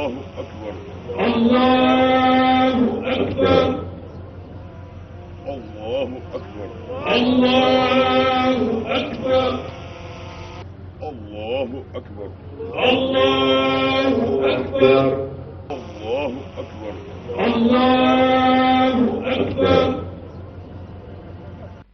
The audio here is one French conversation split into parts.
أكبر الله أكبر الله أكبر الله أكبر الله أكبر الله أكبر الله أكبر الله أكبر.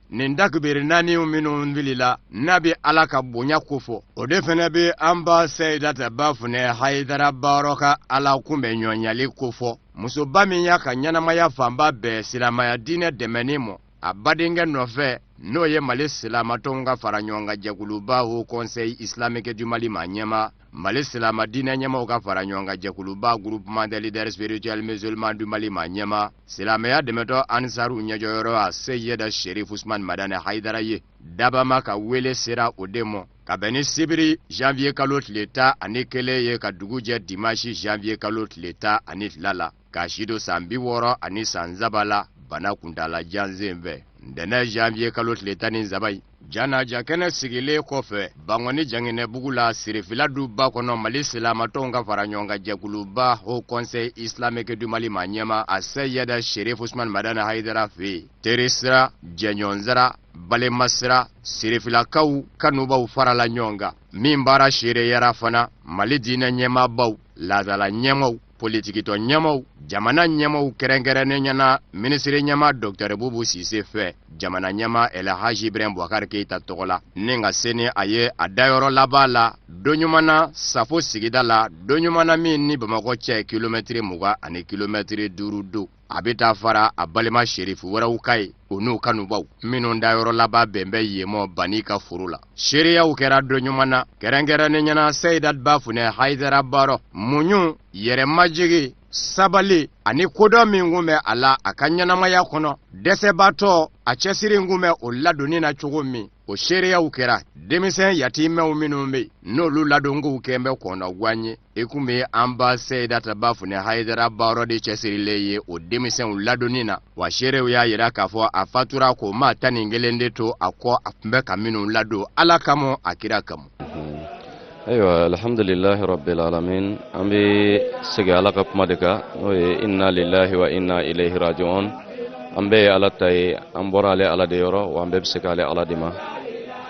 nin dakbir nani minnu wilila nabi ala ka bonya kofo o de fana be amba sayyidata bafune haidara baroka ala kunbɛ ɲɔnyali kofo muso ba min y'a ka ɲanamaya fanba bɛɛ silamaya diinɛ dɛmɛni mɔ a badenkɛ nɔfɛ n'o ye mali silamatɔnw ka fara ɲɔgɔn kan jɛkuluba Haut Conseil islamique du Mali ma ɲɛma mali silama diinɛ ɲɛmaw ka fara ɲɔgɔn kan jɛkuluba groupement des leaders spirituels musulmans du Mali ma ɲɛma silamɛya dɛmɛtɔ ansaru ɲɛjɔyɔrɔ a Seyyeda Sherif Usman Madane Haidara ye dabama ka wele sera o de mɔ ka bɛn ni sibiri janvier kalo tile 11 ye ka dugu jɛ dimanche janvier kalo tile 12 la ka sido san 60 san zabala bana kuntala janzen fɛ ntɛnɛ janvier kalo tile 17 janaja kɛnɛ sigilen kɔfɛ bangɔni janginɛ bugu la sirifila du ba kɔnɔ mali silamatɔnw ka fara ɲɔgɔn kan jɛkuluba Haut Conseil islamique du Mali ma ɲɛma a Seyyeda Sherif Usman Madane Haidara fɛ teresira jɛɲɔnsira balemasira sirifilakaw kanubaw farala ɲɔgɔn kan min baara seereyara fana mali diinɛ ɲɛmaabaw lazala ɲɛmaw politikitɔ ɲɛmaw jamana ɲɛmaw kɛrɛnkɛrɛnnen ɲɛna minisiri ɲɛma Dr Bubu Sise fɛ jamana ɲɛma Elhaji Ibrahim Boubacar Keita tɔgɔ la ni ka se ni a ye a dayɔrɔ laban la doɲumana Safo sigida la doɲumana min ni Bamakɔ cɛ kilomɛtiri 20 ani kilomɛtiri 5 don a bɛ taa fara a balima sherifu wɛrɛw ka ye o n'u kanubaw minnu dayɔrɔ laban bɛn bɛ yemɔ bani ka foro la seereyaw kɛra doɲumana kɛrɛnkɛrɛnnen ɲɛna Seyyidat Bafune Haidara Baro muɲu yɛrɛmajigi sabali ani kodɔn min kun bɛ a la a ka ɲɛnamaya kɔnɔ dɛsɛbaatɔ a cɛsiri kun bɛ o ladonni na cogo min o seereyaw kɛra denmisɛn yatimɛw minnu bɛ n'olu ladonkow kɛn bɛ kɔnɔ guwan ye i kun bɛ an ba Seyyidata Bafune Haidara Baro de cɛsirilen ye o denmisɛnw ladonni na wa seerew y'a yira k'a fɔ a fatura ko maa 11 de to a kɔ a tun bɛ ka minnu ladon ala kama a kira kama. Ayiwa alhamdulillahi rabbil alamin an bɛ segin ala ka kuma de kan n'o ye inna lillahi wa inna ilayhi raji'un an bɛɛ ye ala ta ye an bɔra ale ala de yɔrɔ wa an bɛɛ bɛ se k'ale ala de ma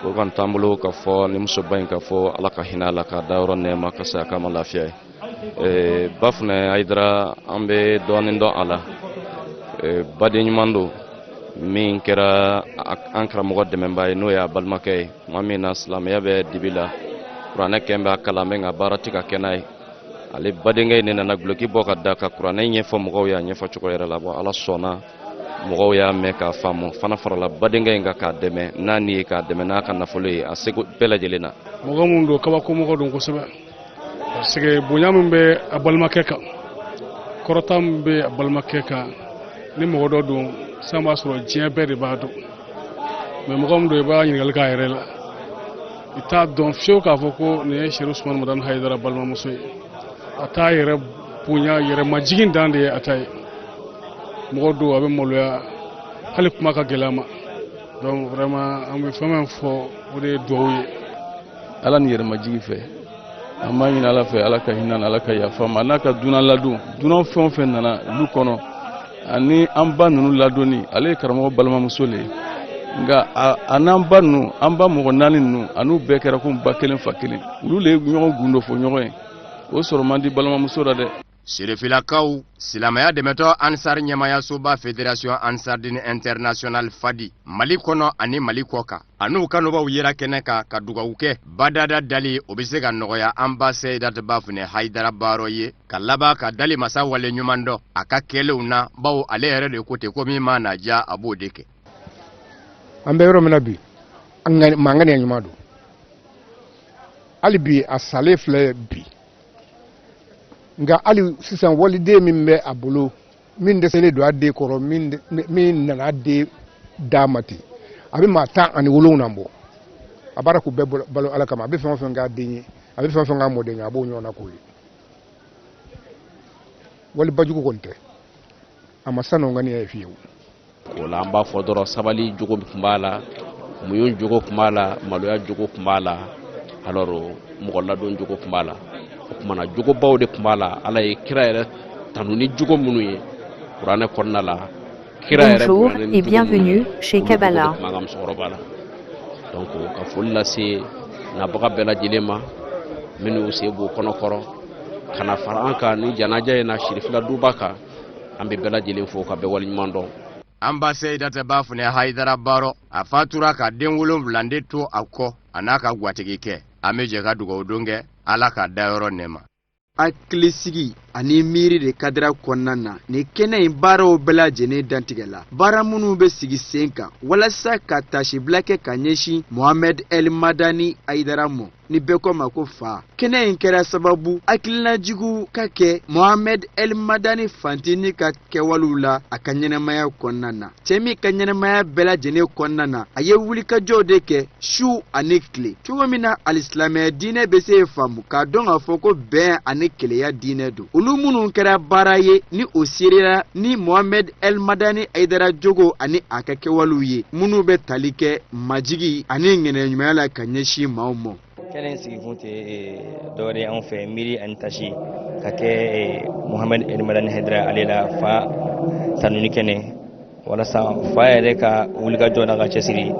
o kan t'an bolo ka fɔ ni musoba in ka fɔ ala ka hinɛ la ka da yɔrɔ nɛɛma ka se a kama lafiya ye Bafune Haidara an bɛ dɔɔnin dɔn a la baden ɲuman don min kɛra an karamɔgɔ dɛmɛbaa ye n'o ye a balimakɛ ye tuma min na silamɛya bɛ dibi la kuranɛ kɛn bɛ a kalan bɛ nka baara tɛ ka kɛ n'a ye ale badenkɛ ne nana guloki bɔ ka da ka kuranɛ ɲɛfɔ mɔgɔw y'a ɲɛfɔ cogo yɛrɛ la ala sɔnna mɔgɔw y'a mɛn k'a faamu fana farala badenkɛ in kan k'a dɛmɛ n'a ni ye k'a dɛmɛ n'a ka nafolo ye a seko bɛɛ lajɛlen na mɔgɔ mun don kabako mɔgɔ don kosɛbɛ parce que bonya min bɛ a balimakɛ kan kɔrɔta min bɛ a balimakɛ kan ni mɔgɔ dɔ don san b'a sɔrɔ diɲɛ bɛɛ de b'a dɔn mais mɔgɔ min don i b'a ɲininkali k'a yɛrɛ la i t'a dɔn fiyewu k'a fɔ ko nin ye Sherif Usman Madane Haidara balimamuso ye a t'a yɛrɛ bonya yɛrɛmajigin dan de ye a ta ye mɔgɔ don a bɛ maloya hali kuma ka gɛlɛya ma donc vraiment an bɛ fɛn fɛn fɔ o de ye duwawu ye ala ni yɛrɛmajigi fɛ an b'a ɲini ala fɛ ala ka hinɛ ala ka yafa ma n'a ka dunan ladon dunan fɛn o fɛn nana olu kɔnɔ ani an ba ninnu ladonni ale ye karamɔgɔ balimamuso le ye nka a n'an ba ninnu an ba mɔgɔ 4 ninnu an'u bɛɛ kɛra ko ba kelen fa kelen olu le ye ɲɔgɔn gundo fɔ ɲɔgɔn ye o sɔrɔ man di balimamuso la dɛ. Sirifilakaw silamɛya dɛmɛtɔ ansar ɲɛmayasoba fédération ansardine international fadi mali kɔnɔ ani mali kɔ kan an'u kanubaw yera kɛnɛ kan ka dugawu kɛ badada dali o bɛ se ka nɔgɔya an ba Seyyidata Bafune Haidara Baro ye ka laban ka dali masa wale ɲuman dɔ a ka kɛlenw na bawo ale yɛrɛ de ko ten ko min ma na diya a b'o de kɛ. an bɛ yɔrɔ min na bi mankan ɲuman don hali bi a salen filɛ bi nka hali sisan waliden min bɛ a bolo min dɛsɛlen don a den kɔrɔ min nana a den d'a ma ten a bɛ maa 17 bɔ a b'a k'u bɛɛ balo ala kama a bɛ fɛn o fɛn k'a den ye a bɛ fɛn o fɛn k'a mɔden ye a b'o ɲɔgɔn na k'o ye wali bajugu kɔni tɛ a ma sa nɔgɔniya ye fiyewu. o la an b'a fɔ dɔrɔn sabali jogo tun b'a la muɲu jogo tun b'a la maloya jogo tun b'a la alors mɔgɔ ladon jogo tun b'a la o kumana jogobaw de tun b'a la ala ye kira yɛrɛ tanu ni jogo minnu ye kuranɛ kɔnɔna la kira yɛrɛ Bonjour et bienvenue chez Kabbalah. maga musokɔrɔba la donc ka foli lase nabaga bɛɛ lajɛlen ma minnu y'u sen b'u kɔnɔkɔrɔ ka na fara an kan ni janaja ye na sirifila duba kan an bɛ bɛɛ lajɛlen fo ka bɛɛ waleɲuman dɔn an ba Seyidata Bafune Haidara Baro a fatura ka den 7 de to a kɔ a n'a ka gatigi kɛ an bɛ jɛ ka dugawu don kɛ ala ka dayɔrɔ nɛma hakilisigi ani miiri de kadira kɔnɔna na ni kɛnɛ in baaraw bɛɛ lajɛlen dantigɛ la baara minnu bɛ sigi sen kan walasa ka tasibila kɛ ka ɲɛsin Mohamed El Madani Haidara mɔ ni bɛɛ ko ma ko fa kɛnɛ in kɛra sababu hakilinajugu ka kɛ Mohamed El Madani fantini ka kɛwalew la a ka ɲɛnɛmaya kɔnɔna na cɛ min ka ɲɛnɛmaya bɛɛ lajɛlen kɔnɔna na a ye wulikajɔw de kɛ su ani tile cogo min na alisilamɛya diinɛ bɛ se faamu k'a dɔn k'a fɔ ko bɛn ani keleya diinɛ don olu minnu kɛra baara ye ni o serera ni Mohamed El Madani Haidara jogo ani a ka kɛwalew ye minnu bɛ tali kɛ majigi ani ŋɛnɛɲumanya la ka ɲɛsin maaw ma kelen sigikun tɛ dɔwɛrɛ ye anw fɛ miiri ani tasi ka kɛ Mohamed El Madani Haidara ale la fa tanuni kɛnɛ walasa fa yɛrɛ ka wulikajɔ n'a ka cɛsiri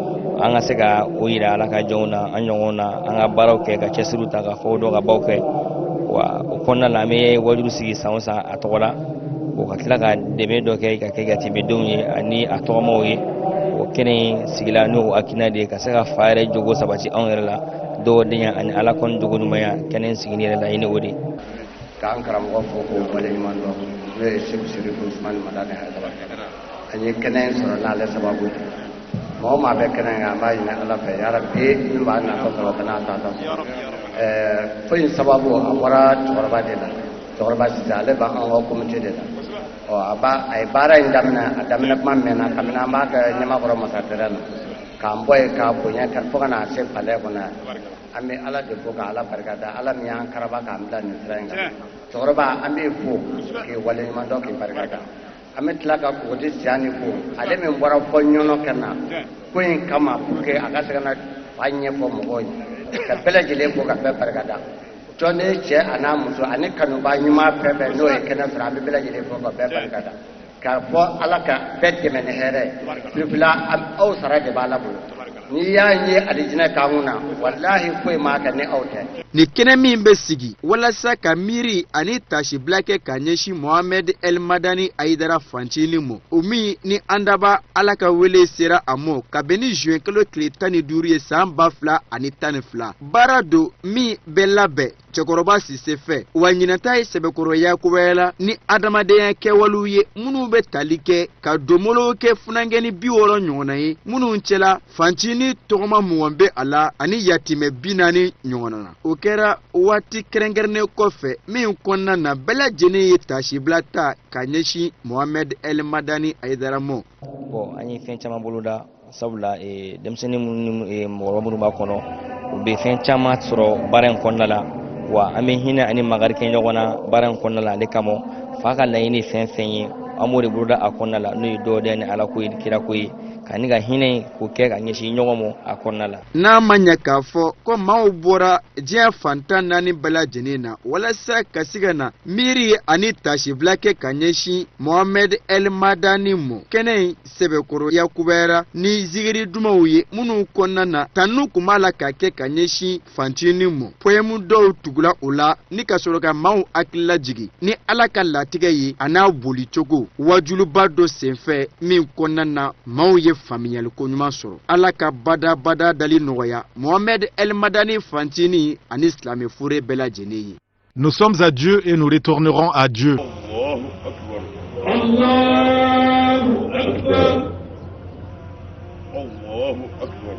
an ka se ka o yira ala ka jɔnw na an ɲɔgɔnw na an ka baaraw kɛ ka cɛsiriw ta ka fɔ dɔ ka baw kɛ wa o kɔnɔna la an bɛ wajuru sigi san o san a tɔgɔ la o ka tila ka dɛmɛ dɔ kɛ ka kɛ yatimedenw ye ani a tɔgɔmaw ye o kɛnɛ in sigila n'o hakilina de ye ka se ka fa yɛrɛ jogo sabati anw yɛrɛ la dɔwɔdenya ani ala kɔni jogo ɲumanya kɛnɛ in sigini yɛrɛ la ɲini o de k'an karamɔgɔ fo k'o waleɲuman dɔn n'o ye Seku Sirifu Usumani Madani Haidara an ye kɛnɛ in sɔrɔ n'ale sababu de mɔgɔ maa bɛ kɛnɛ in kan an b'a ɲini ala fɛ yarabi min b'a natɔ sɔrɔ bɛ n'a tatɔ sɔrɔ fo in sababu a bɔra cɛkɔrɔba de la cɛkɔrɔba sisan ale b'an ka komite de la a ye baara in daminɛ a daminɛ kuma mɛnna kabini an b'a kɛ ɲɛmakɔrɔ masatɛrɛ na k'an bɔ yen k'a bonya fo ka na se palais kɔnɔ yan an bɛ ala de fo ka ala barikada ala min y'an karaba k'an bila nin sira in kan cɛkɔrɔba an b'i fo k'i waleɲuman dɔn k'i barikada an bɛ tila ka kogoti Siyani fo ale min bɔra fɔ ɲɔnɔ kɛ na ko in kama pour que a ka se ka na fa ɲɛfɔ mɔgɔw ye ka bɛɛ lajɛlen fo ka bɛɛ barikada jɔn ne cɛ a n'a muso ani kanuba ɲuman fɛn fɛn n'o ye kɛnɛ sɔrɔ an bɛ bɛɛ lajɛlen fo ka bɛɛ barikada k'a fɔ ala ka bɛɛ dɛmɛ ni hɛrɛ ye filifila aw sara de b'a la bolo n'i y'a ye alijinɛ k'an kun na walahi foyi m'a kɛ ni aw tɛ ni kɛnɛ min bɛ sigi walasa ka miiri ani tasibila kɛ ka ɲɛsin Mohamed El Madani Haidara fantini mɔ o min ni an daba ala ka wele sera a mɔ kabini juin kalo tile 15 ye san 2012 baara don min bɛ labɛn cɛkɔrɔba Sise fɛ wa ɲinata ye sɛbɛkɔrɔ Yakubaya la ni adamadenya kɛwalew ye minnu bɛ tali kɛ ka domolow kɛ funankɛni 60 ɲɔgɔnna ye minnu cɛla fantini tɔgɔma 20 bɛ a la ani yatimɛ 40 ɲɔgɔnna na o kɛra waati kɛrɛnkɛrɛnnen kɔfɛ min kɔnɔna na bɛɛ lajɛlen ye tasibila ta ka ɲɛsin Mohamed El Madani Haidara mɔ bon an ye fɛn caman boloda sabula denmisɛnnin minnu ni mɔgɔkɔrɔba minnu b'a kɔnɔ u bɛ fɛn caman sɔrɔ baara in kɔnɔna la wa an bɛ hinɛ ani makari kɛ ɲɔgɔn na baara in kɔnɔna la ale kama fa ka laɲini fɛn fɛn ye an b'o de boloda a kɔnɔna la n'o ye dɔwɛrɛ ni ala ko ye kira ko ye ani ka hinɛ k'o kɛ ka ɲɛsin ɲɔgɔn ma a kɔnɔna la n'a ma ɲɛ k'a fɔ ko maaw bɔra diɲɛ fantan 4 bɛɛ lajɛlen na walasa ka se ka na miiri ani tasibila kɛ ka ɲɛsin Mohamed El Madani mɔ kɛnɛ in sɛbɛkɔrɔ Yakubaya ni zigiri dumanw ye minnu kɔnɔna na tanu tun b'a la ka kɛ ka ɲɛsin fantini mɔ poyɛmu dɔw tugula o la ni ka sɔrɔ ka maaw hakili lajigi ni ala ka latigɛ ye a n'a boli cogo wajuluba dɔ senfɛ min kɔnɔna na maaw ye faamuyali ko ɲuman sɔrɔ ala ka bada dali nɔgɔya Mohamed El Madani fantini ani silamɛ fure bɛɛ lajɛlen ye. Nous sommes à Dieu et nous retournerons à Dieu. Allahu Akbar. Allahu Akbar. Allahu Akbar.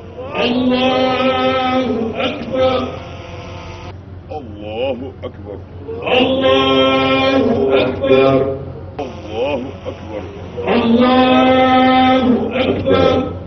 Allahu Akbar. Allahu Akbar. Allahu Akbar. Allahu Akbar.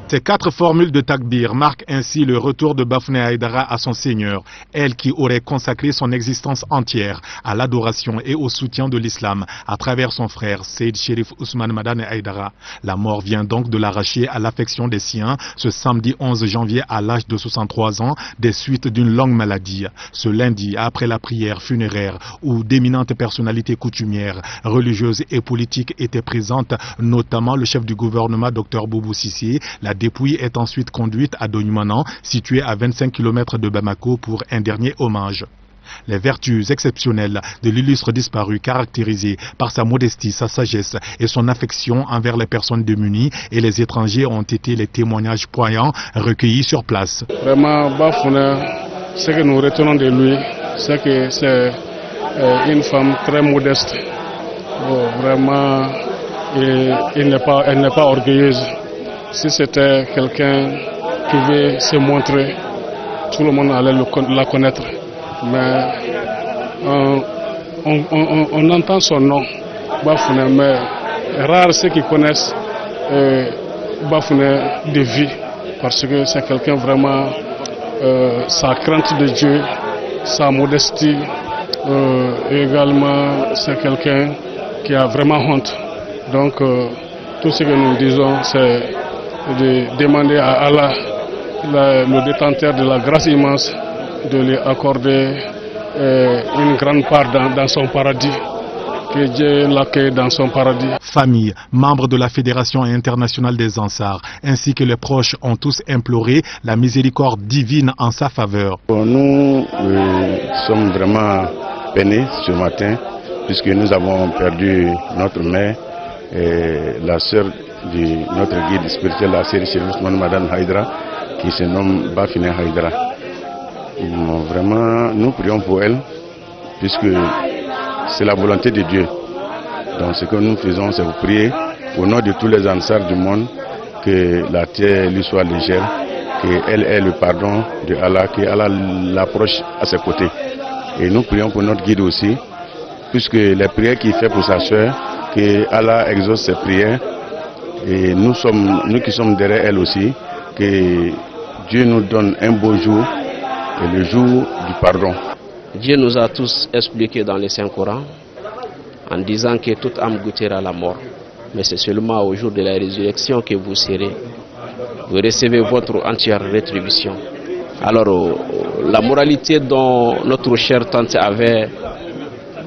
Ces 4 formules de takbir marquent ainsi le retour de Bafouné Haïdara à son Seigneur, elle qui aurait consacré son existence entière à l'adoration et au soutien de l'islam à travers son frère Seyd Chérif Ousmane Madane Haïdara. La mort vient donc de l'arracher à l'affection des siens ce samedi 11 janvier à l'âge de 63 ans des suites d'une longue maladie. Ce lundi, après la prière funéraire où d'éminentes personnalités coutumières, religieuses et politiques étaient présentes, notamment le chef du gouvernement Dr Boubou Sissi, la dépouille est ensuite conduite à Donymanan, situé à 25 km de Bamako, pour un dernier hommage. Les vertus exceptionnelles de l'illustre disparu, caractérisées par sa modestie, sa sagesse et son affection envers les personnes démunies et les étrangers, ont été les témoignages poignants recueillis sur place. Vraiment, Bafouné, ce que nous retenons de lui, c'est que c'est une femme très modeste. Vraiment, elle n'est pas orgueilleuse. Si c'était quelqu'un qui veut se montrer, tout le monde allait la connaître. Mais on entend son nom, Bafouné, mais rares ceux qui connaissent Bafouné de vie, parce que c'est quelqu'un vraiment, sa crainte de Dieu, sa modestie, également c'est quelqu'un qui a vraiment honte. Donc tout ce que nous disons, c'est de demander à Allah, le détenteur de la grâce immense, de lui accorder une grande part dans son paradis, que Dieu l'accueille dans son paradis. Famille, membres de la Fédération internationale des Ansars, ainsi que les proches ont tous imploré la miséricorde divine en sa faveur. Nous sommes vraiment peinés ce matin, puisque nous avons perdu notre mère, et la sœur de notre guide spirituel, la Seyd Chérif Ousmane Madane Haïdara, qui se nomme Bafouné Haïdara. Vraiment, nous prions pour elle, puisque c'est la volonté de Dieu. Donc ce que nous faisons, c'est vous prier au nom de tous les Ansars du monde, que la terre lui soit légère, qu'elle ait le pardon de Allah, que Allah l'approche à ses côtés. Et nous prions pour notre guide aussi, puisque les prières qu'il fait pour sa soeur, que Allah exauce ses prières. Et nous qui sommes derrière elle aussi, que Dieu nous donne un beau jour, et le jour du pardon. Dieu nous a tous expliqué dans le Saint-Coran, en disant que toute âme goûtera la mort. Mais c'est seulement au jour de la résurrection que vous recevez votre entière rétribution. Alors, la moralité dont notre chère tante avait,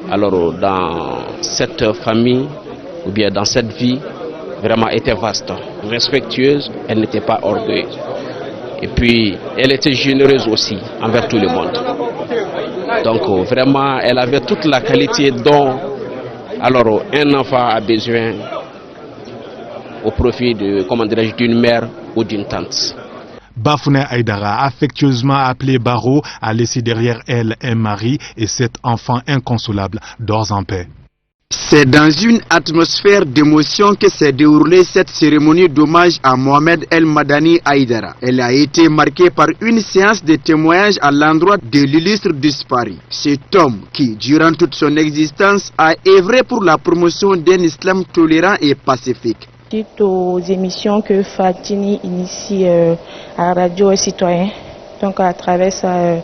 alors dans cette famille, ou bien dans cette vie, vraiment était vaste, respectueuse, elle n'était pas orgueilleuse. Et puis, elle était généreuse aussi envers tout le monde. Donc, vraiment, elle avait toute la qualité dont alors un enfant a besoin au profit de, comment dirais-je, d'une mère ou d'une tante. Bafouné Haïdara, affectueusement appelé Baro, a laissé derrière elle un mari et 7 enfants inconsolables. Dors en paix. C'est dans une atmosphère d'émotion que s'est déroulée cette cérémonie d'hommage à Mohamed El Madani Haïdara. Elle a été marquée par une séance de témoignage à l'endroit de l'illustre disparu. Cet homme qui, durant toute son existence, a œuvré pour la promotion d'un islam tolérant et pacifique. Suite aux émissions que Fatini initie à Radio et Citoyen, donc à travers ça,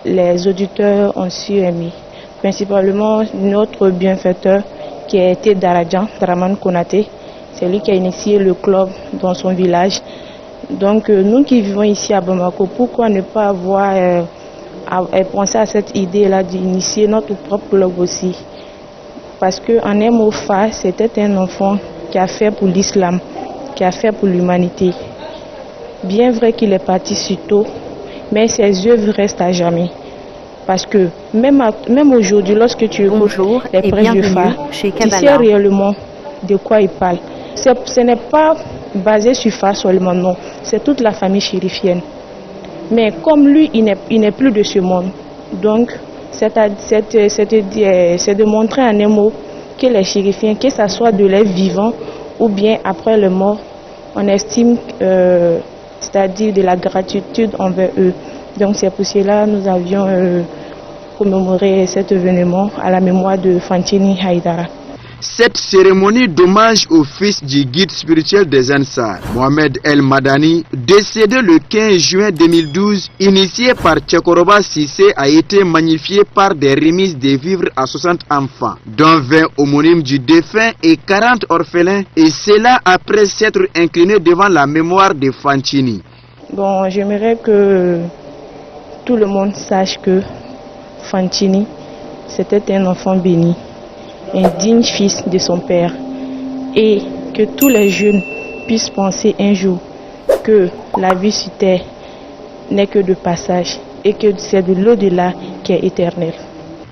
les auditeurs ont su aimer. Principalement notre bienfaiteur qui a été Daradjan, Draman Konaté, c'est lui qui a initié le club dans son village. Donc nous qui vivons ici à Bamako, pourquoi ne pas avoir pensé à cette idée-là d'initier notre propre club aussi? Parce qu'en un mot phare, c'était un enfant qui a fait pour l'islam, qui a fait pour l'humanité. Bien vrai qu'il est parti si tôt, mais ses œuvres restent à jamais. Parce que même aujourd'hui, lorsque tu écoutes les prêches de phare, tu sais réellement de quoi il parle. Ce n'est pas basé sur phare seulement, non. C'est toute la famille chérifienne. Mais comme lui, il n'est plus de ce monde. Donc, c'est de montrer en un mot que les chérifiens, que ce soit de leur vivant ou bien après le mort, on estime, c'est-à-dire de la gratitude envers eux. Donc c'est pour cela que nous avions commémoré cet événement à la mémoire de Fantini Haïdara. Cette cérémonie d'hommage au fils du guide spirituel des Ansar, Mohamed El Madani, décédé le 15 juin 2012, initié par Tchekoroba Sissé, a été magnifiée par des remises de vivres à 60 enfants, dont 20 homonymes du défunt et 40 orphelins, et cela après s'être incliné devant la mémoire de Fantini. Bon, j'aimerais que tout le monde sache que Fantini, c'était un enfant béni, un digne fils de son père, et que tous les jeunes puissent penser un jour que la vie sur terre n'est que de passage et que c'est de l'au-delà qui est éternel.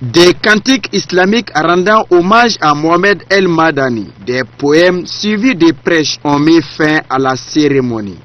Des cantiques islamiques rendant hommage à Mohamed El Madani, des poèmes suivis des prêches ont mis fin à la cérémonie.